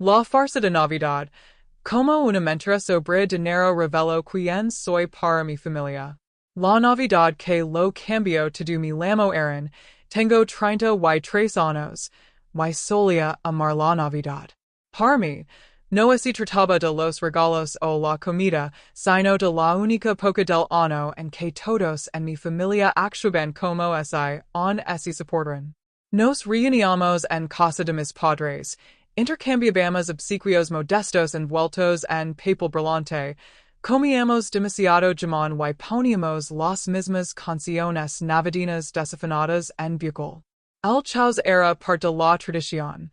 La Farsa De Navidad, Cómo una mentira sobre dinero reveló quién soy para mi familia. La Navidad que lo cambio todo mi lamo eran, tengo 33 años, y solía amar la Navidad. Para mí, no se trataba de los regalos o la comida, sino de la única poca del año en que todos en mi familia actuaban como si on se soportan. Nos reuníamos en casa de mis padres, intercambiábamos obsequios modestos envueltos en papel brillante, comíamos demasiado jamón y poníamos las mismas canciones navideñas desafinadas en bucle. El chaos era parte de la tradición.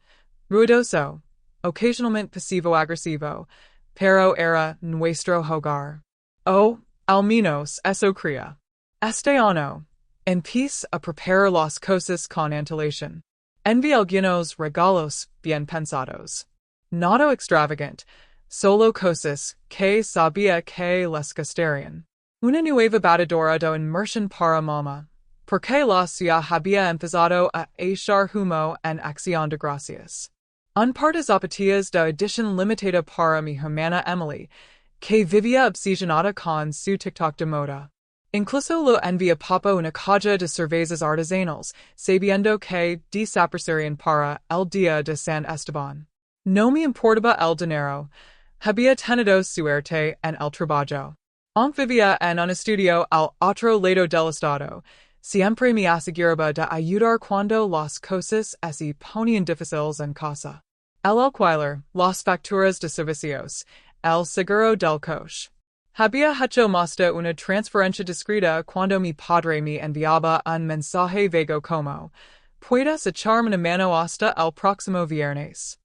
Ruidoso, ocasionalmente pasivo-agresivo, pero era nuestro hogar. O, al menos, eso creía. Este año, empiece a preparar las cosas con antelación. Envié algunos regalos bien pensados. Nada extravagante, solo cosas que sabía que les gustarían. Una nueva batidora de inmersión para mamá, porque la ciudad había empezado a echar humo en acción de gracias. Un par de zapatillas de edición limitada para mi hermana Emily, que vivía obsesionada con su TikTok de moda. Incluso lo envía papa una caja de cervezas artesanales, sabiendo que desaparecerían para el día de San Esteban. No me importaba el dinero. Había tenido suerte en el trabajo. Aunque vivía en un estudio al otro lado del estado, siempre me aseguraba de ayudar cuando las cosas se ponían difíciles en casa. El alquiler, las facturas de servicios, el seguro del coche. Había hecho más de una transferencia discreta cuando mi padre me enviaba un mensaje vago como, puedes echarme una mano hasta el próximo viernes.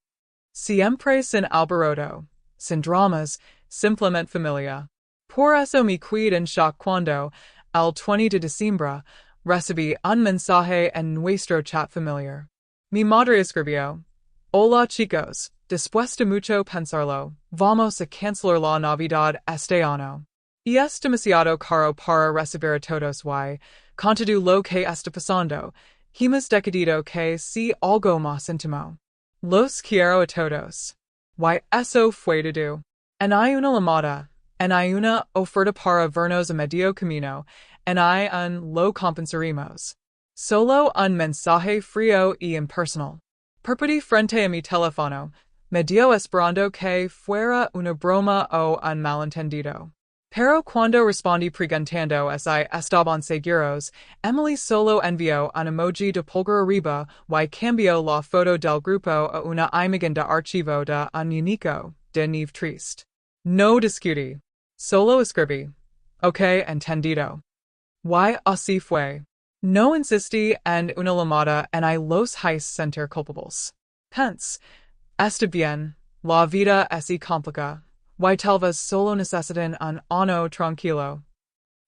Siempre sin alboroto, sin dramas, simplemente familia. Por eso me quedé en shock cuando, el 20 de diciembre, recibí un mensaje en nuestro chat familiar. Mi madre escribió, hola chicos. Después de mucho pensarlo, vamos a cancelar la Navidad este año. Y es demasiado caro para recibir a todos y, con todo lo que está pasando, hemos decidido que si algo más íntimo. Los quiero a todos. Y eso fue todo. En hay una llamada, en hay una oferta para vernos a medio camino, en hay un lo compensaremos. Solo un mensaje frío y impersonal. Perpetí frente a mi teléfono, medio esperando que fuera una broma o un malentendido. Pero cuando respondí preguntando si estaban seguros, Emily solo envió un emoji de pulgar arriba y cambió la foto del grupo a una imagen de archivo de un único, de nieve triste. No discutí. Solo escribí. Ok, entendido. Y así fue. No insistí en una llamada en los hice sentir culpables. Hence, está bien, la vida es complica, y tal vez solo necesitan un año tranquilo.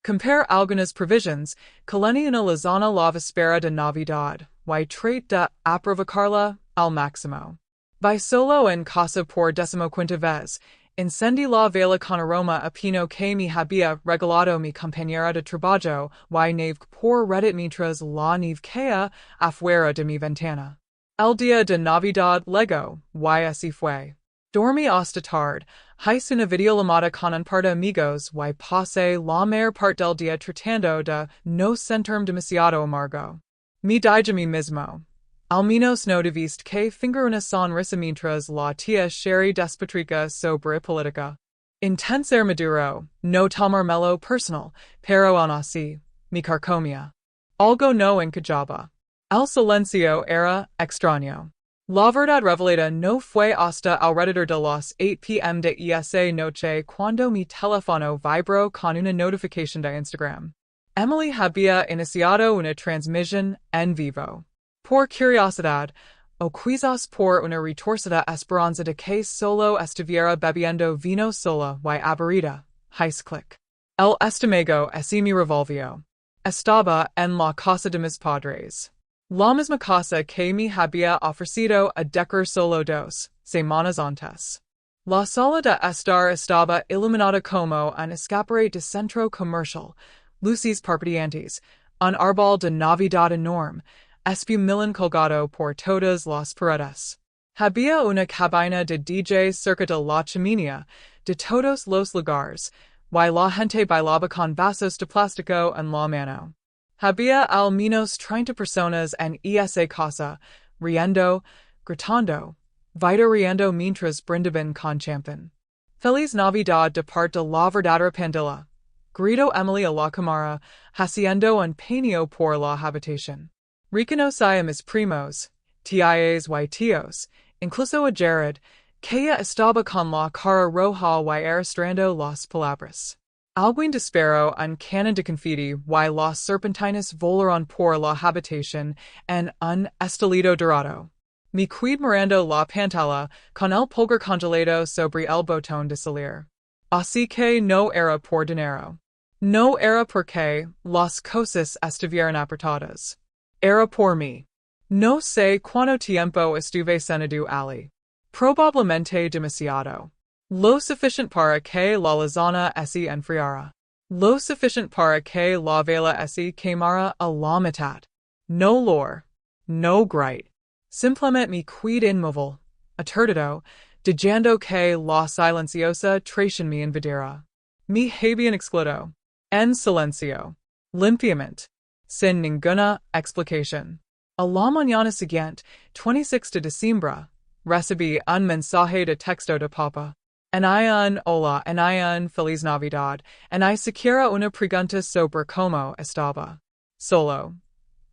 Compare algunas provisions, caleni una lozana la víspera de Navidad, y trate de aprovecarla al máximo. Vi solo en casa por 15ª vez, encendí la vela con aroma a pino que me había regalado mi compañera de trabajo, y nave por Reddit mientras la nieve caía afuera de mi ventana. El día de Navidad llegó, y así fue. Dormí hasta tarde, hice una videollamada con un par de amigos y pasé la mayor parte del día tratando de no sentirme demasiado amargo. Me dije a mí mismo, al menos no debiste que finger una sonrisa mientras la tía Sherry despotrica sobre política. Intenser maduro, no tomármelo personal, pero aún así, me carcomía. Algo no encajaba. El silencio era extraño. La verdad revelada no fue hasta alrededor de las 8 p.m. de esa noche cuando mi teléfono vibró con una notificación de Instagram. Emily había iniciado una transmisión en vivo. Por curiosidad, o quizás por una retorcida esperanza de que solo estuviera bebiendo vino sola y aburrida, hice clic. El estómago se me revolvió. Estaba en la casa de mis padres. La misma casa que me había ofrecido a decorar solo 2 semanas antes. La sala de estar estaba iluminada como un escaparate de centro comercial, luces parpadeantes, un árbol de Navidad enorme, espumilán colgado por todas las paredes. Había una cabina de DJ cerca de la chimenea, de todos los lugares, y la gente bailaba con vasos de plástico en la mano. Había al menos 30 personas en esa casa, riendo, gritando, riendo mientras brindaban con champán. Feliz Navidad de parte de la verdadera pandilla. Grito Emily a la cámara, haciendo un peño por la habitación. Reconocí a mis primos, tias y tíos, incluso a Jared, que estaba con la cara roja y arrastrando las palabras. Alguien disparó un canon de confeti y las serpentinas volaron por la habitación en un estallido dorado. Me quedé mirando la pantalla con el pulgar congelado sobre el botón de salir. Así que no era por dinero. No era porque las cosas estuvieran apretadas. Era por mí. No sé cuánto tiempo estuve sentado allí. Probablemente demasiado. Lo suficiente para que la lasagna se enfriara. Lo suficiente para que la vela se quemara a la mitad. No lor. No great. Simplemente me quedé inmóvil, aturdido, dejando que la silenciosa traición me invadiera. Me habían excluido. En silencio. Limpiamente. Sin ninguna explicación. A la mañana siguiente, 26 de diciembre, recibí un mensaje de texto de papá. En un hola, en un feliz Navidad, en I siquiera una pregunta sobre cómo estaba. Solo.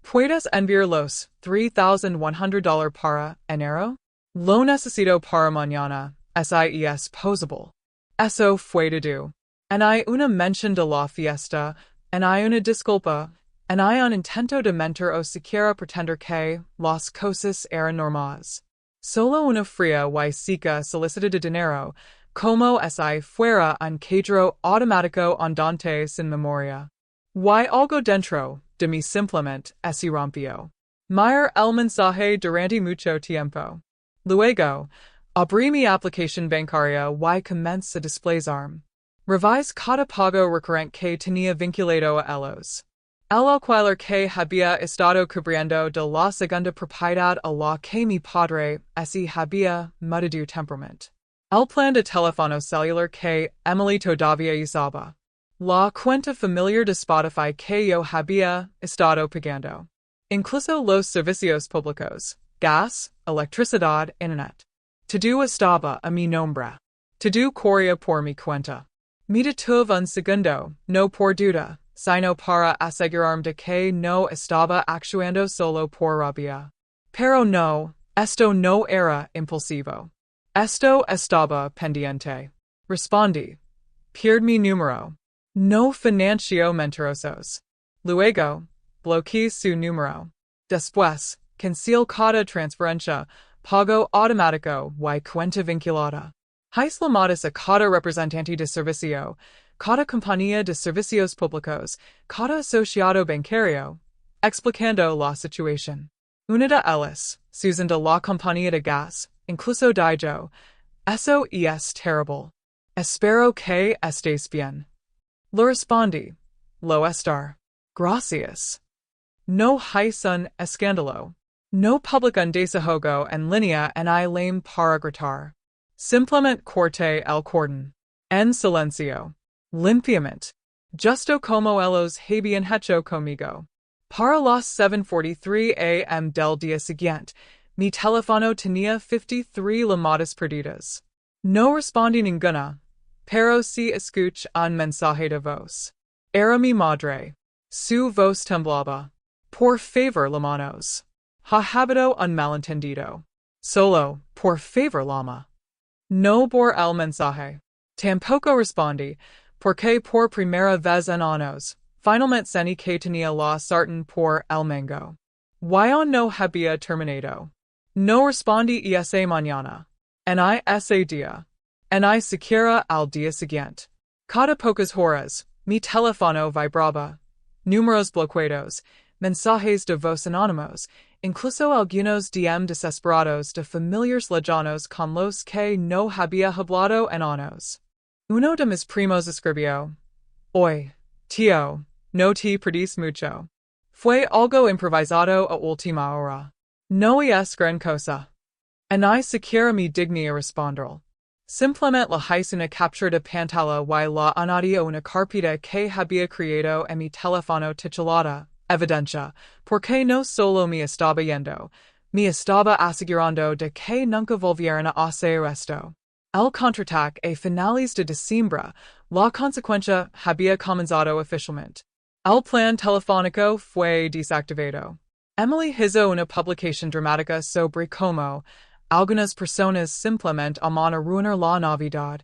¿Puedes enviar los $3,100 para enero? Lo necesito para mañana, es posible. Eso fue todo. En hay una mención de la fiesta, en hay una disculpa, en hay un intento de mentir o siquiera pretender que las cosas eran normales. Solo una fría y seca solicitud de dinero, como si fuera un cajero automático andante sin memoria. Y algo dentro de mí simplemente se rompió. Mir el mensaje durante mucho tiempo. Luego, abrí mi aplicación bancaria y comencé a desplazarme. Revise cada pago recurrente que tenía vinculado a ellos. El alquiler que había estado cubriendo de la segunda propiedad a la que mi padre se había mudado temporalmente. El plan de teléfono celular que Emily todavía usaba. La cuenta familiar de Spotify que yo había estado pagando. Incluso los servicios públicos, gas, electricidad, internet. Todo estaba a mi nombre. Todo corría por mi cuenta. Me detuve un segundo, no por duda, sino para asegurarme de que no estaba actuando solo por rabia. Pero no, esto no era impulsivo. Esto estaba pendiente. Respondí. Pierde mi número. No financio mentirosos. Luego, bloqueé su número. Después, cancel cada transferencia, pago automático y cuenta vinculada. Hais llamadas a cada representante de servicio, cada compañía de servicios públicos, cada asociado bancario, explicando la situación. Una de ellas, Susan de la compañía de gas, incluso dijo, eso es terrible. Espero que estés bien. Le respondí, lo estar. Gracias. No hay un escándalo. No public un desahogo en línea en I lame para gritar. Simplemente corté el cordón. En silencio. Limpiamente. Justo como ellos habían hecho conmigo. Para las 7:43 a.m. del día siguiente, mi teléfono tenía 53 llamadas perdidas. No respondí ninguna. Pero si escuché un mensaje de voz. Era mi madre. Su voz temblaba. Por favor, llámanos. Ha habido un malentendido. Solo, por favor, llama. No por el mensaje. Tampoco respondí, porque por primera vez en años, finalmente sentí que tenía la sartén por el mango. Yo no había terminado. No respondí esa mañana. En ese día. En siquiera al día siguiente. Cada pocas horas, mi teléfono vibraba. Números bloqueados, mensajes de voz anónimos, incluso algunos DM desesperados de familiares lejanos con los que no había hablado en años. Uno de mis primos escribió, Hoy, tío, no te perdís mucho. Fue algo improvisado a última hora. No es gran cosa. En I secura mi dignia respondral. Simplement la hice una captura de pantalla y la añadió una carpeta que había creado en mi teléfono titulada Evidencia, porque no solo me estaba yendo, me estaba asegurando de que nunca volvieran a hacer esto. El contraataque a finales de diciembre, la consecuencia había comenzado oficialmente. El plan telefónico fue desactivado. Emily hizo una publicación dramática sobre cómo algunas personas simplemente aman arruinar la Navidad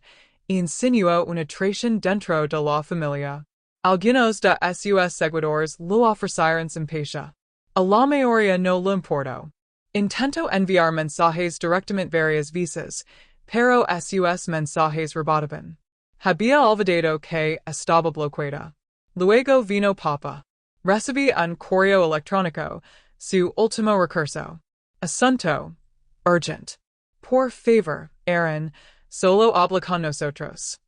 e insinuó una traición dentro de la familia. Algunos de sus seguidores lo ofrecieron sin pecha. A la mayoría no le importó. Intento enviar mensajes directamente varias veces, pero sus mensajes rebotaban. Había olvidado que estaba bloqueada. Luego vino Papa. Recibí un correo electrónico, su último recurso. Asunto. Urgent. Por favor, Aaron, solo habla con nosotros.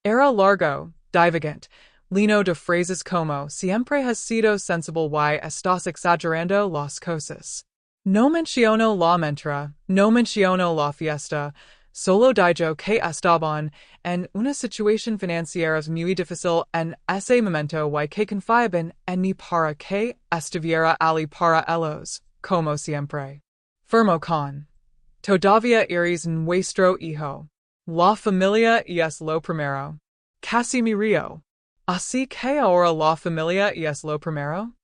Era largo, divagante, lleno de phrases como siempre has sido sensible y estás exagerando las cosas. No menciono la mentira, no menciono la fiesta, solo digo que estaban en una situación financiera muy difícil en ese momento y que confiaban en mí para que estuviera allí para ellos, como siempre. Firmo con. Todavía eres nuestro hijo. La familia es lo primero. Casi me río. Así que ahora la familia es lo primero?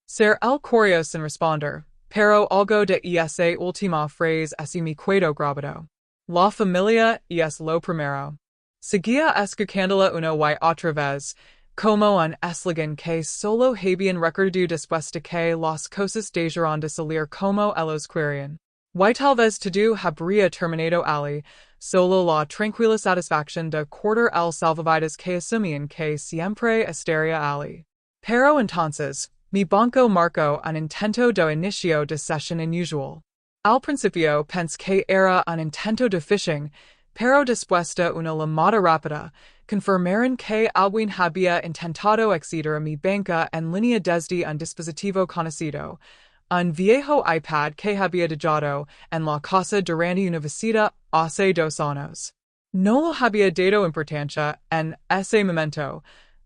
Ser el correo sin responder, pero algo de esa última frase así me quedó grabado. La familia es lo primero. Seguía escuchándola una y otra vez, como un eslogan que solo habían recordado después de que las cosas dejaran de salir como ellos querían. Y tal vez todo habría terminado allí, solo la tranquila satisfacción de cortar el salvavidas que asumían que siempre estaría allí. Pero entonces, mi banco marcó un intento de inicio de sesión inusual. Al principio pensé que era un intento de phishing, pero después de una llamada rápida, confirmaron que alguien había intentado acceder a mi banca en línea desde un dispositivo conocido, un viejo iPad que había dejado en la casa durante una visita hace 2 años. No lo había dado importancia en ese momento,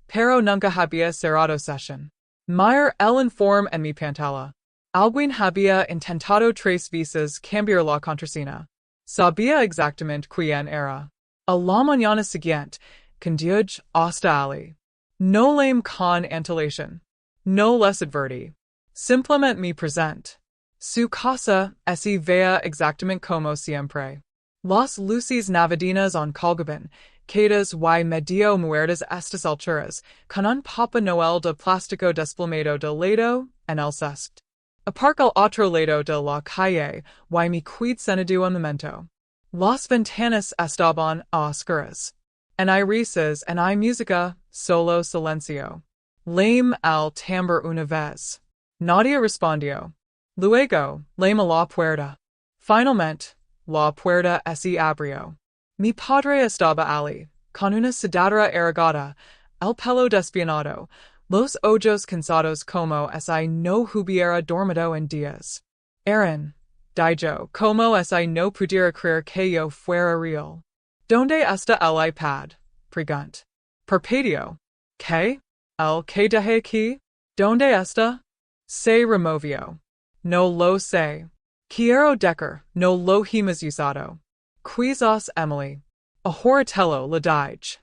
pero nunca había cerrado sesión. Mir el informe en mi pantalla. Alguien había intentado 3 veces cambiar la contraseña. Sabía exactamente quién era. A la mañana siguiente, conduj hasta allí. No lame con antelación. No les advertí. Simplemente me present. Su casa se veía exactamente como siempre. Las luces navideñas en colgaban, quedas y medio muertas estas alturas, con un Papa Noel de plástico desplomado de lado en el césped. Aparca al otro lado de la calle, y me quedé sentado un momento. Las ventanas estaban a oscuras. En hay risas, en hay música, solo silencio. Lame al tambor una vez. Nadie respondió. Luego, llamé a la puerta. Finalmente, la puerta se abrió. Mi padre estaba allí, con una sudadera arrugada, el pelo despeinado, los ojos cansados como si no hubiera dormido en días. Aaron, dijo, como si no pudiera creer que yo fuera real. ¿Dónde está el iPad? Preguntó. Perpetuo. ¿Qué? ¿El que dejé aquí? ¿Dónde está? Se removió. No lo sé. Quiero decir, no lo hemos usado. Quizás Emily. Ahoratello le dije.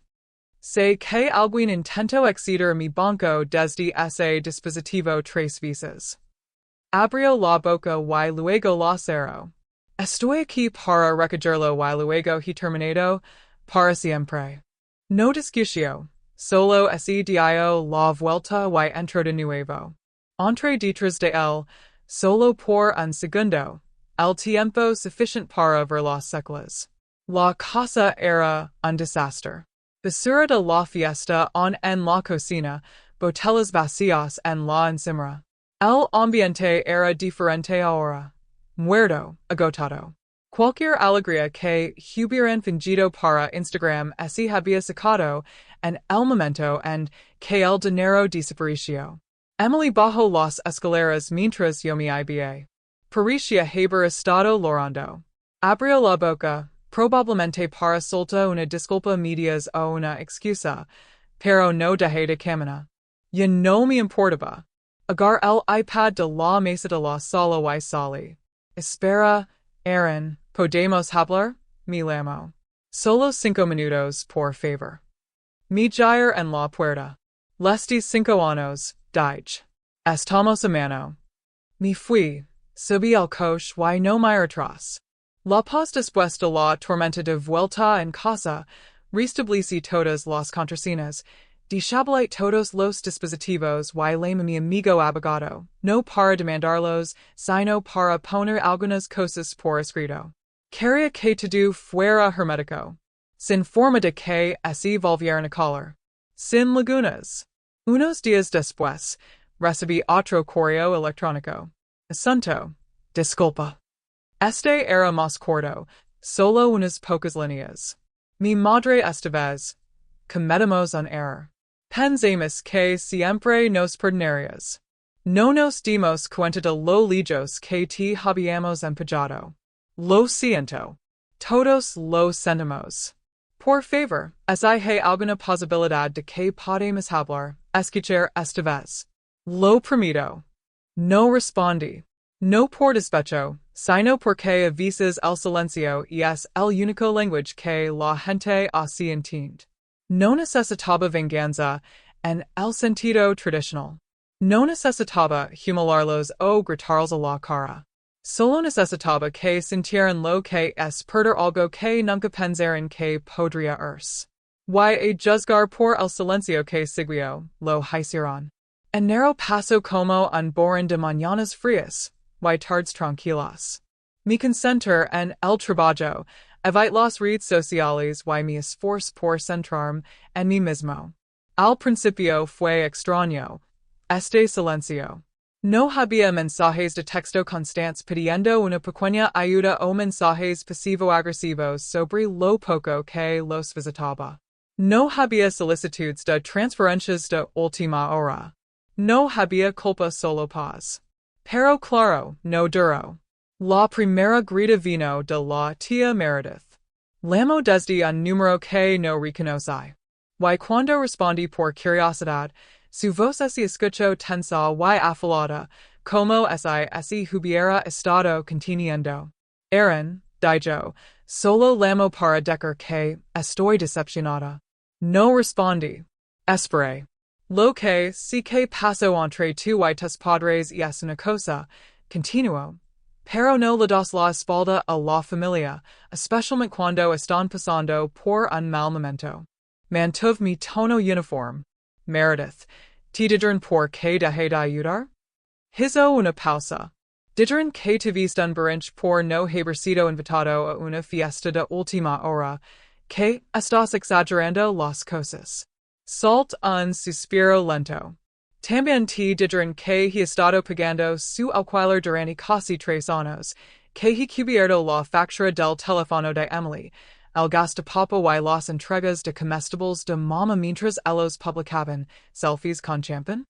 Sé que alguien intentó acceder a mi banco desde ese dispositivo 3 veces. Abrió la boca y luego la cerró. Estoy aquí para recogerlo y luego he terminado, para siempre. No discutió, solo se dio la vuelta y entró de nuevo. Entré detrás de él, solo por un segundo, el tiempo suficiente para ver las secuelas. La casa era un desastre. Basura de la fiesta en la cocina, botellas vacías en la encimera. El ambiente era diferente ahora. Muerto, agotado. Cualquier alegría que hubieran fingido para Instagram se había sacado en el momento en que el dinero desapareció. Emily bajó las escaleras mientras yo me iba. Parecía haber estado llorando. Abrio la boca, probablemente para solta una disculpa medias o una excusa, pero no deje de caminar. Ya no me importaba. Agar el iPad de la mesa de la sala y salí. Espera, Aaron, podemos hablar? Me llamo. Solo 5 minutos, por favor. Mi jair en la puerta. Lestis 5 años, dije. Estamos a mano. Me fui. Subí al coche y no me atrás. La paz después de la tormenta de vuelta en casa, restablecí todas las contraseñas, deshabilé todos los dispositivos y llamé a mi amigo abogado, no para demandarlos, sino para poner algunas cosas por escrito. Quería que todo fuera hermético. Sin forma de que así volvieran a calar. Sin lagunas. Unos días después, recibí otro correo electrónico. Asunto. Disculpa. Este era más corto, solo unas pocas líneas. Mi madre esta vez. Cometemos un error. Pensamos que siempre nos perdonarías. No nos dimos cuenta de lo lejos que te habíamos empujado. Lo siento. Todos lo sentimos. Por favor, hay alguna posibilidad de que podamos hablar, escuchar esta vez. Lo prometo. No respondí. No por despecho, sino porque a veces el silencio es el único lenguaje que la gente así entiende. No necesitaba venganza en el sentido tradicional. No necesitaba humillarlos o gritarles a la cara. Solo necesitaba que sintieran lo que es perder algo que nunca pensaran que podría irse. Y a juzgar por el silencio que siguió, lo hicieron. Enero pasó como un borrón de mañanas frías, y tardes tranquilas. Mi consentir en el trabajo, evite las redes sociales y mi esfuerzo por centrarme en mí mismo. Al principio fue extraño. Este silencio. No había mensajes de texto constantes pidiendo una pequeña ayuda o mensajes pasivo-agresivos sobre lo poco que los visitaba. No había solicitudes de transferencias de última hora. No había culpa, solo paz. Pero claro, no duró. La primera grita vino de la tía Meredith. Llamó desde un número que no reconocí. Y cuando respondí por curiosidad, su voz se escuchó tensa y afilada, como si hubiera estado conteniendo. Aaron, dije, solo llamó para decir que estoy decepcionada. No respondí. Esperé. Lo que sí que pasó entre tú y tus padres es una cosa, continuó. Pero no le das la espalda a la familia, especialmente cuando están pasando por un mal momento. Mantuve mi tono uniforme. Meredith, ¿te dijeron por qué dejé de ayudar? Hizo una pausa. Dijeron que tuviste un berrinche por no haber sido invitado a una fiesta de última hora, que estás exagerando las cosas. Salt un suspiro lento. También te dijeron que he estado pagando su alquiler durante casi 3 años, que he cubierto la factura del teléfono de Emily, el gas de papa y las entregas de comestibles de mamá mientras ellos publicaban selfies con champán.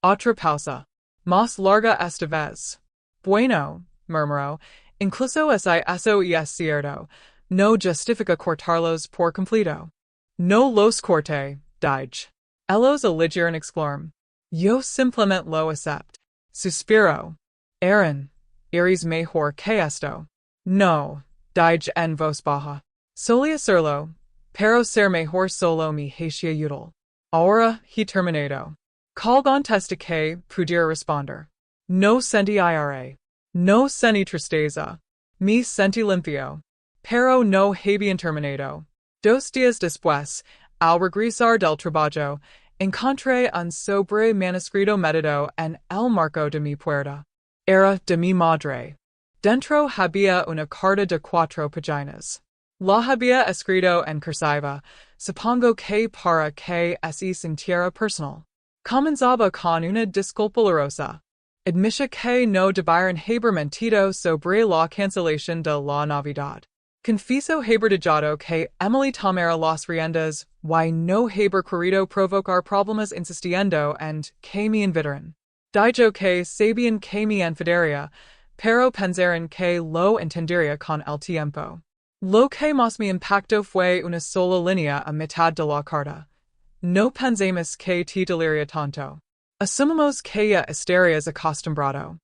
Otra pausa. Más larga esta vez. Bueno, murmuró, incluso eso es cierto, no justifica cortarlos por completo. No los corté, dije. Ellos eligieron explorar. Yo simplemente lo acepto. Suspiro. Aaron, eres mejor que esto. No, dije en voz baja. Solía hacerlo, pero ser mejor solo me hacía útil. Ahora he terminado. Colgó antes de que pudiera responder. No sentí ira. No sentí tristeza. Me sentí limpio. Pero no habían terminado. 2 días después, al regresar del trabajo, encontré un sobre manuscrito metido en el marco de mi puerta. Era de mi madre. Dentro había una carta de 4 páginas. La había escrito en cursiva, supongo que para que se sintiera personal. Comenzaba con una disculpa dolorosa. Admitía que no debieran haber mentido sobre la cancelación de la Navidad. Confieso haber dejado que Emily tomara las riendas y no haber querido provocar problemas insistiendo en que me invitaran. Dijo que sabían que me enfadaría, pero pensaron que lo entendería con el tiempo. Lo que más me impactó fue una sola línea a mitad de la carta. No pensemos que te deliria tanto. Asumimos que ya estarías acostumbrado.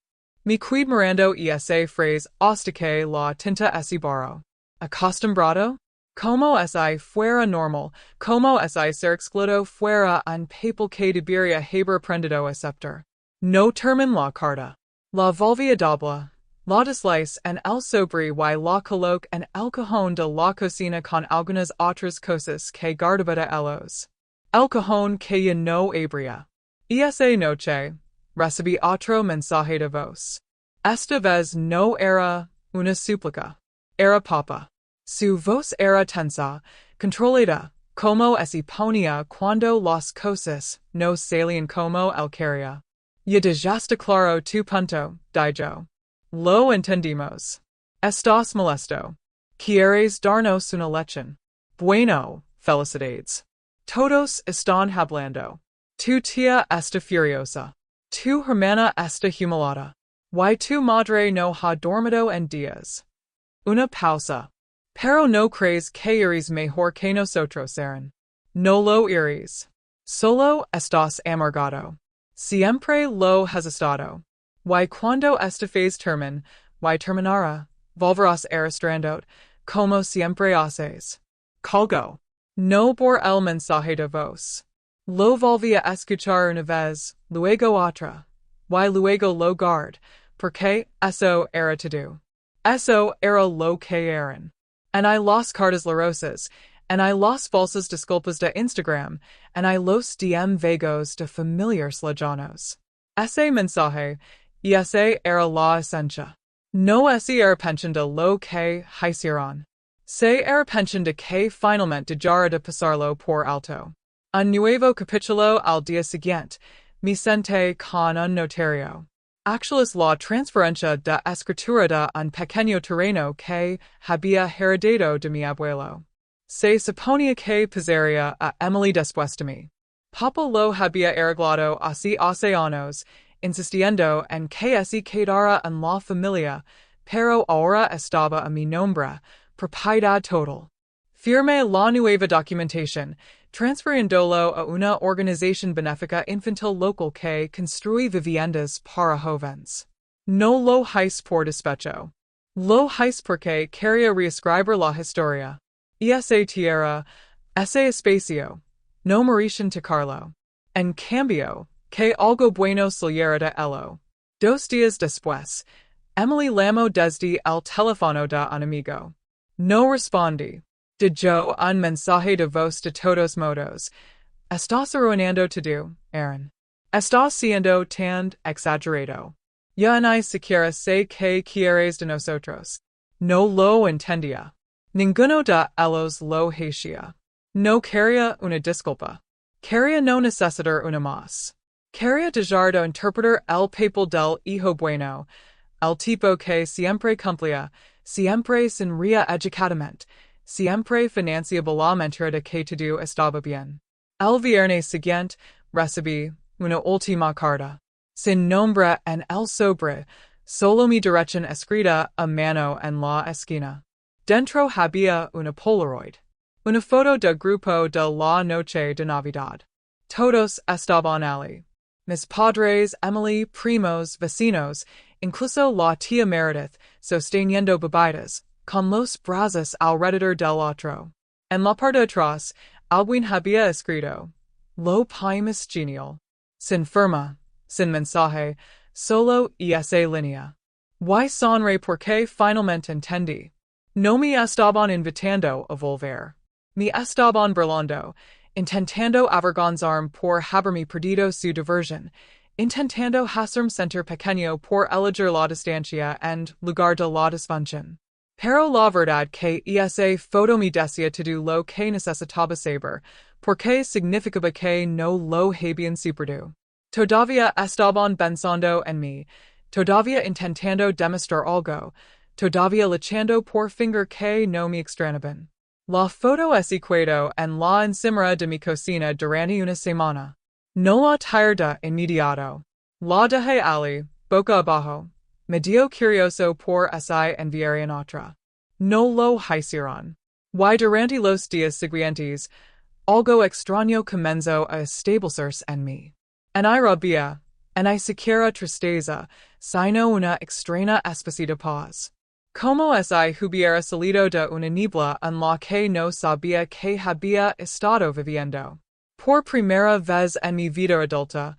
Mi quid mirando esa phrase hasta que la tinta ese barro. ¿Acostumbrado? Como si fuera normal, como si ser excluido fuera un papel que debería haber aprendido a aceptar. No termin la carta. La volví a doble. La deslice en el sobre y la coloque en el cajón de la cocina con algunas otras cosas que guardaba de ellos. El cajón que ya no abría. Esa noche, recibí otro mensaje de voz. Esta vez no era una súplica. Era papa. Su voz era tensa, controlada, como se ponía cuando las cosas no salían como él quería. Ya dejaste claro tu punto, dijo. Lo entendimos. Estás molesto. ¿Quieres darnos una lección? Bueno, felicidades. Todos están hablando. Tu tía está furiosa. Tu hermana está humilada. Y tu madre no ha dormido en días. Una pausa. Pero no crees que eres mejor que nosotros, Aaron. No lo eres. Solo estás amargado. Siempre lo has estado. Y cuando esta phase terminará, volverás arrastrando, como siempre haces. Colgo. No por el mensaje de voz. Lo volví a escuchar una vez, luego otra. Y luego lo guard, porque eso era todo. Eso era lo que eran. And I las cartas larosas, and I las falsas disculpas de Instagram, and I los DM vagos de familiars lejanos. Ese mensaje, y ese era la esencia. No ese era pension de lo que hicieron. Se era pension de que finalmente dejara de pasarlo por alto. Un nuevo capítulo al día siguiente, me senté con un notario. Actualiz la transferencia de escritura de un pequeño terreno que había heredado de mi abuelo. Se suponía que pasaría a Emily después de mí. Papa lo había arreglado así hace años, insistiendo en que se quedara en la familia, pero ahora estaba a mi nombre, propiedad total. Firmé la nueva documentación, transfiriéndolo a una organización benéfica infantil local que construye viviendas para jóvenes. No lo hice por despecho. Lo hice porque quería reescribir la historia. Y esa tierra, ese espacio, no merecen tocarlo. En cambio, que algo bueno saliera de ello. 2 días después, Emily llamó desde el teléfono de un amigo. No respondí. Dejó un mensaje de voz de todos modos. Estás arruinando todo, Aaron. Estás siendo tan exagerado. Ya ni siquiera sé qué quieres de nosotros. No lo entendía. Ninguno de ellos lo hacía. No quería una disculpa. Quería no necesitar una más. Quería dejar de interpretar el papel del hijo bueno, el tipo que siempre cumplía, siempre sonría educadamente, siempre financiaba la mentira de que todo estaba bien. El viernes siguiente, recibí una última carta. Sin nombre en el sobre, solo mi dirección escrita a mano en la esquina. Dentro había una Polaroid. Una foto de grupo de la noche de Navidad. Todos estaban allí. Mis padres, Emily, primos, vecinos, incluso la tía Meredith, sosteniendo bebidas, con los brazos alrededor del otro. En la parte atrás, alguien había escrito, lo país genial. Sin firma, sin mensaje, solo esa línea. Y sonreí porque finalmente entendí. No me estaban invitando a volver. Me estaban burlando, intentando avergonzarme por haberme perdido su diversión, intentando hacerme sentir pequeño por elegir la distancia en lugar de la disfunción. Pero la verdad que esa foto me decía todo lo que necesitaba saber, porque significaba que no lo habían superado. Todavía estaban pensando en mí, todavía intentando demostrar algo, todavía luchando por finger que no me extrañaban. La foto es cuidado en la encimera de mi cocina durante una semana. No la tiré de inmediato. La dejé allí, boca abajo, medio curioso por si enviarían otra. No lo hicieron. Y durante los días siguientes, algo extraño comenzó a establecerse en mí. En I rabia, en I siquiera tristeza, sino una extraña especie de paz. Como si hubiera salido de una niebla en la que no sabía que había estado viviendo. Por primera vez en mi vida adulta,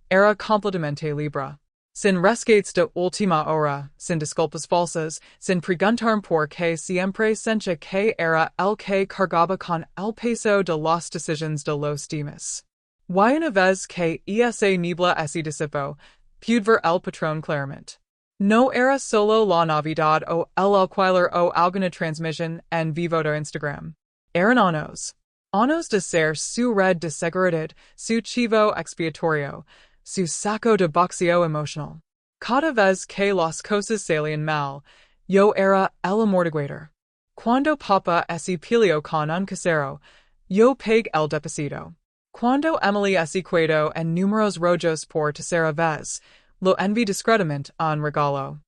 era completamente libre. Sin rescates de última hora, sin disculpas falsas, sin preguntarme por qué siempre sentía que era el que cargaba con el peso de las decisiones de los demás. Y una vez que esa niebla se disipó, pude ver el patrón claramente. No era solo la Navidad o el alquiler o alguna transmisión en vivo de Instagram. Eran años. Años de ser su red de seguridad, su chivo expiatorio, su saco de boxeo emocional. Cada vez que las cosas salían mal, yo era el amortiguador. Cuando papa se peleó con un casero, yo pagué el depósito. Cuando Emily se quedó en números rojos por tercera vez, lo envié discretamente en regalo.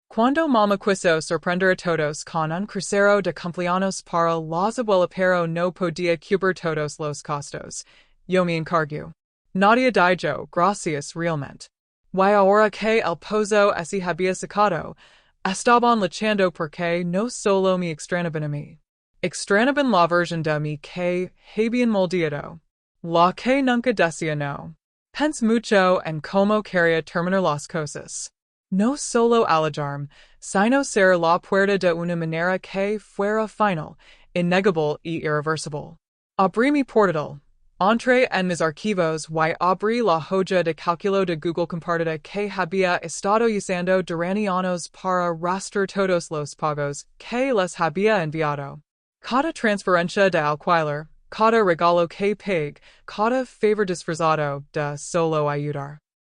Cuando mamá quiso sorprender a todos con un crucero de cumpleaños para las abuelas pero no podía cubrir todos los costos, yo me encargo. Nadie dijo gracias realmente. Y ahora que el pozo se había secado, estaban luchando porque no solo me extrañaban a mí. Extrañaban la versión de mí que habían moldeado. La que nunca decía no. Pense mucho en cómo quería terminar las cosas. No solo alejarme, sino cerrar la puerta de una manera que fuera final, innegable y irreversible. Abrí mi portal. Entré en mis archivos y abrí la hoja de cálculo de Google compartida que había estado usando durante años para rastrear todos los pagos que les había enviado. Cada transferencia de alquiler, cada regalo que pagué, cada favor disfrazado de solo ayudar.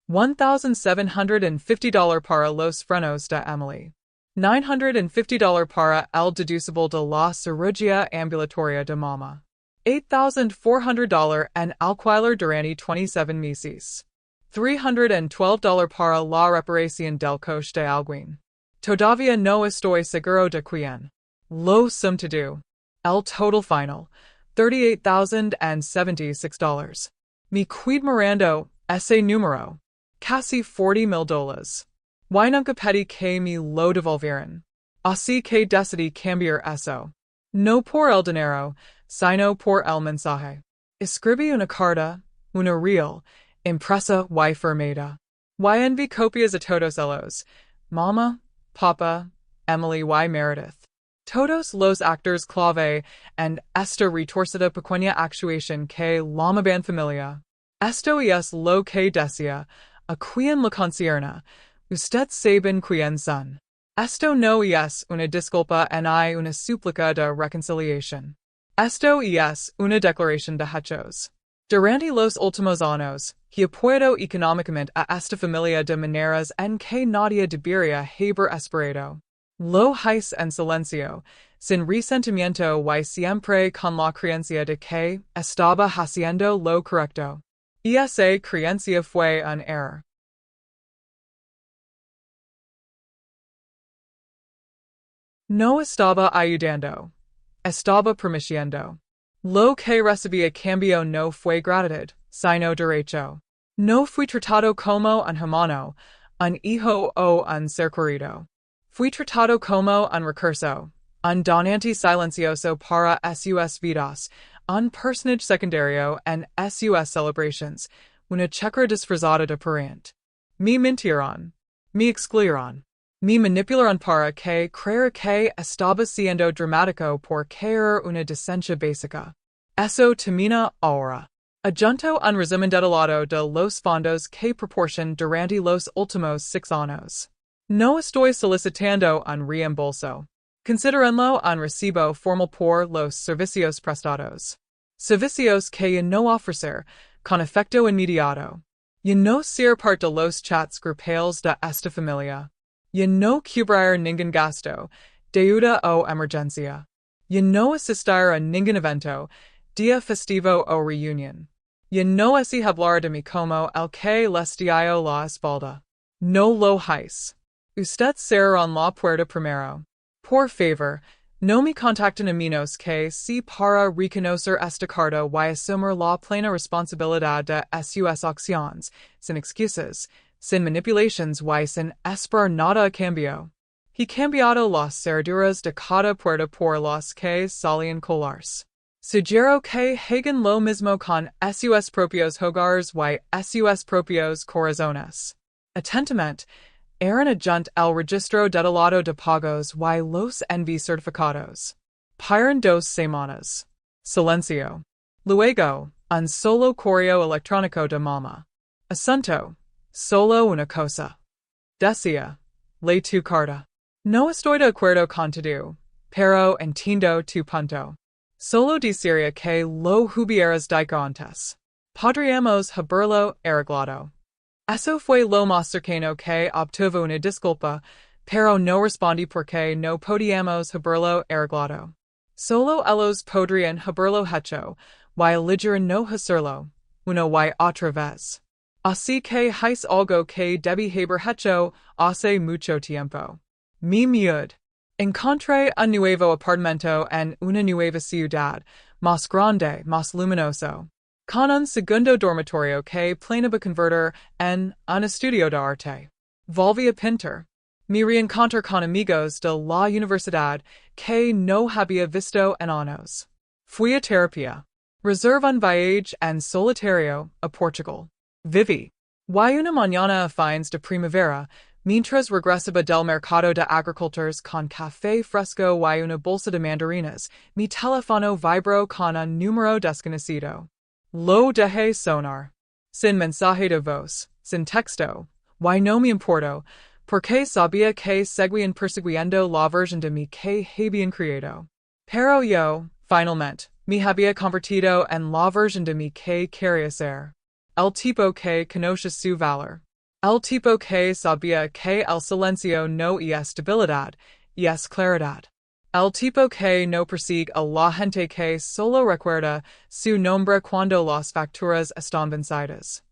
$1,750 para los frenos de Emily. $950 para el deducible de la cirugía ambulatoria de mamá. $8,400 en alquiler durante 27 meses. $312 para la reparación del coche de alguien. Todavía no estoy seguro de quién. Lo sum to do. El total final. $38,076. Mi quid mirando ese número. Casi $40,000. Y nunca pedí que me lo devolvieran. Así que decidí cambiar eso. No por el dinero, sino por el mensaje. Escribí una carta, una reel, impresa y firmada. Y envié copias a todos ellos. Mama, Papa, Emily y Meredith. Todos los actores clave en esta retorcida pequeña actuación que llamaban familia. Esto es lo que decía, a quien le concierne. Usted saben quién son. Esto no es una disculpa ni una súplica de reconciliación. Esto es una declaración de hechos. Durante los últimos años, he apoyado económicamente a esta familia de maneras en que nadie debería haber esperado. Lo hice en silencio, sin resentimiento y siempre con la creencia de que estaba haciendo lo correcto. Y esa creencia fue un error. No estaba ayudando. Estaba permitiendo. Lo que recibí a cambio no fue gratitud, sino derecho. No fui tratado como un hermano, un hijo o un ser querido. Fui tratado como un recurso, un donante silencioso para sus vidas, un personaje secundario en sus celebrations, una checker disfrazada de pariente. Me mintieron. Me excluyeron. Me manipularon para que creer que estaba siendo dramático por caer una decencia básica. Eso termina ahora. Adjunto un resumen detallado de los fondos que proporcion durante los últimos 6 años. No estoy solicitando un reembolso. Considérenlo un recibo formal por los servicios prestados. Servicios que ya no ofrecer, con efecto inmediato. Ya no ser parte de los chats grupales de esta familia. Ya no cubrir ningún gasto, deuda o emergencia. Ya no asistir a ningún evento, día festivo o reunión. Ya no hablar de mí como el que les dio la espalda. No lo hice. Usted serán la puerta primero. Por favor, no me contacten a menos que si para reconocer esta carta y asumir la plena responsabilidad de sus acciones, sin excusas, sin manipulations y sin esperar nada a cambio. He cambiado las cerraduras de cada puerta por las que salían colars. Sugiero que hagan lo mismo con sus propios hogares y sus propios corazones. Atentamente, eran adjunt el registro detallado de pagos y los envíos certificados. Paran 2 semanas. Silencio. Luego, un solo correo electrónico de mama. Asunto. Solo una cosa. Decía. Ley tu carta. No estoy de acuerdo contigo, pero entiendo tu punto. Solo desearía que lo hubieras dicho antes. Podríamos haberlo arreglado. Eso fue lo más cercano que obtuve una disculpa, pero no respondí porque no podíamos haberlo arreglado. Solo ellos podrían haberlo hecho, y eligieron no hacerlo, una y otra vez. Así que es algo que debí haber hecho hace mucho tiempo. Mi mud. Encontré un nuevo apartamento en una nueva ciudad, más grande, más luminoso. Con un segundo dormitorio que planeaba convertir en un estudio de arte. Volví a pintar. Me reencontré con amigos de la universidad que no había visto en años. Fui a terapia. Reservé un viaje en solitario a Portugal. Viví. Y una mañana a fines de primavera, mientras regresaba del mercado de agricultores con café fresco y una bolsa de mandarinas, mi teléfono vibró con un número desconocido. Lo dejé sonar. Sin mensaje de voz, sin texto, y no me importó, porque sabía que seguían persiguiendo la versión de mí que habían creado. Pero yo, finalmente, me había convertido en la versión de mí que quería ser. El tipo que conoce su valor. El tipo que sabía que el silencio no es debilidad, es claridad. El tipo que no persigue a la gente que solo recuerda su nombre cuando las facturas están vencidas.